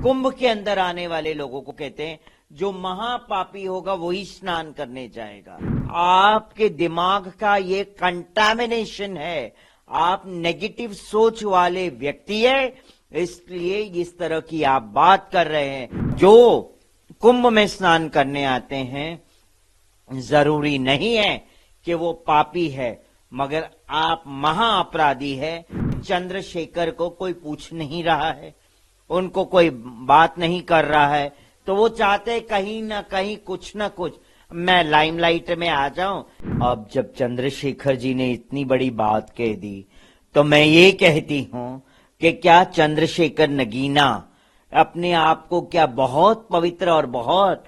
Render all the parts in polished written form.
कुंभ के अंदर आने वाले लोगों को कहते हैं जो महापापी होगा वही स्नान करने जाएगा। आपके दिमाग का ये कंटामिनेशन है, आप नेगेटिव सोच वाले व्यक्ति है, इसलिए इस तरह की आप बात कर रहे हैं। जो कुंभ में स्नान करने आते हैं जरूरी नहीं है कि वो पापी है, मगर आप महाअपराधी है। चंद्रशेखर को कोई पूछ नहीं रहा है, उनको कोई बात नहीं कर रहा है, तो वो चाहते कहीं ना कहीं कुछ ना कुछ मैं लाइमलाइट में आ जाऊं। अब जब चंद्रशेखर जी ने इतनी बड़ी बात कह दी तो मैं ये कहती हूं कि क्या चंद्रशेखर नगीना अपने आप को क्या बहुत पवित्र और बहुत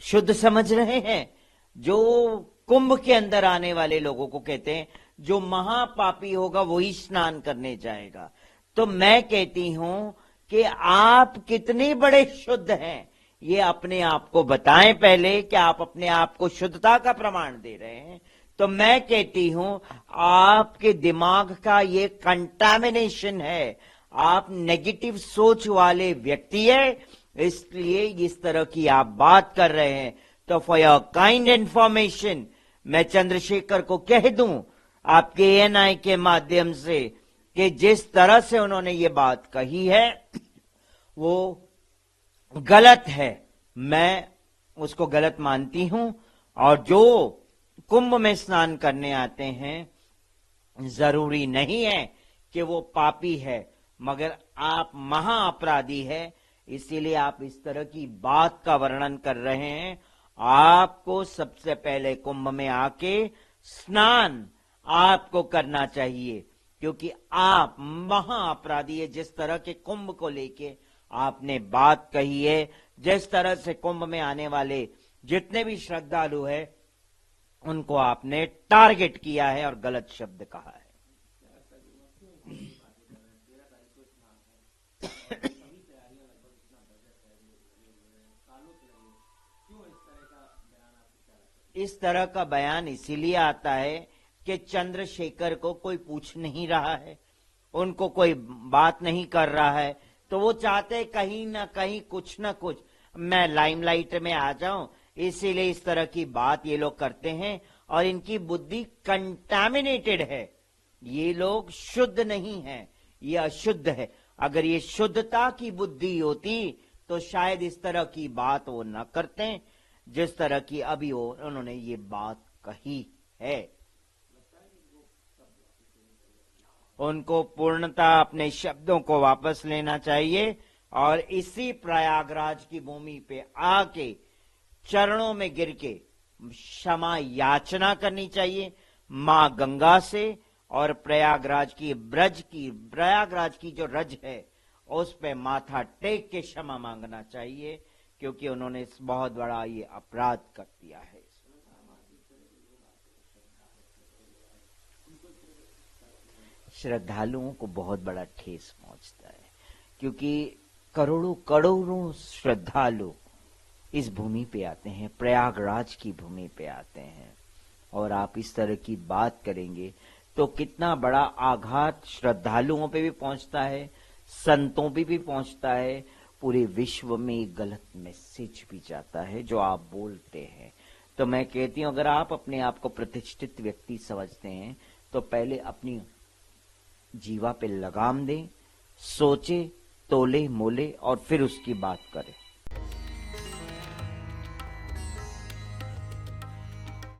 शुद्ध समझ रहे हैं? जो कुंभ के अंदर आने वाले लोगों को कहते हैं जो महापापी होगा वही स्नान करने जाएगा। तो मैं कहती हूं कि आप कितने बड़े शुद्ध हैं, ये अपने आप को बताएं पहले कि आप अपने आप को शुद्धता का प्रमाण दे रहे हैं। तो मैं कहती हूं आपके दिमाग का ये कंटामिनेशन है, आप नेगेटिव सोच वाले व्यक्ति है, इसलिए इस तरह की आप बात कर रहे हैं। तो फॉर योर काइंड इंफॉर्मेशन मैं चंद्रशेखर को कह दूं आपके एएनआई के माध्यम से कि जिस तरह से उन्होंने ये बात कही है वो गलत है, मैं उसको गलत मानती हूं। और जो कुंभ में स्नान करने आते हैं जरूरी नहीं है कि वो पापी है, मगर आप महाअपराधी है, इसीलिए आप इस तरह की बात का वर्णन कर रहे हैं। आपको सबसे पहले कुंभ में आके स्नान आपको करना चाहिए, क्योंकि आप महाअपराधी है। जिस तरह के कुंभ को लेके आपने बात कही है, जिस तरह से कुंभ में आने वाले जितने भी श्रद्धालु है उनको आपने टारगेट किया है और गलत शब्द कहा है। इस तरह का बयान इसीलिए आता है कि चंद्रशेखर को कोई पूछ नहीं रहा है, उनको कोई बात नहीं कर रहा है, तो वो चाहते कहीं ना कहीं कुछ ना कुछ मैं लाइमलाइट में आ जाऊं, इसीलिए इस तरह की बात ये लोग करते हैं। और इनकी बुद्धि कंटामिनेटेड है, ये लोग शुद्ध नहीं है, ये अशुद्ध है। अगर ये शुद्धता की बुद्धि होती तो शायद इस तरह की बात वो न करते जिस तरह की अभी उन्होंने ये बात कही है। उनको पूर्णता अपने शब्दों को वापस लेना चाहिए और इसी प्रयागराज की भूमि पे आके चरणों में गिर के क्षमा याचना करनी चाहिए मां गंगा से, और प्रयागराज की जो रज है उस पे माथा टेक के क्षमा मांगना चाहिए, क्योंकि उन्होंने बहुत बड़ा ये अपराध कर दिया है। श्रद्धालुओं को बहुत बड़ा ठेस पहुंचता है, क्योंकि करोड़ों करोड़ों श्रद्धालु इस भूमि पे आते हैं, प्रयागराज की भूमि पे आते हैं, और आप इस तरह की बात करेंगे तो कितना बड़ा आघात श्रद्धालुओं पे भी पहुंचता है, संतों पे भी पहुंचता है, पूरे विश्व में एक गलत मैसेज भी जाता है जो आप बोलते हैं। तो मैं कहती हूं अगर आप अपने आप को प्रतिष्ठित व्यक्ति समझते हैं तो पहले अपनी जीवा पे लगाम दें, सोचे, तोले मोले और फिर उसकी बात करें।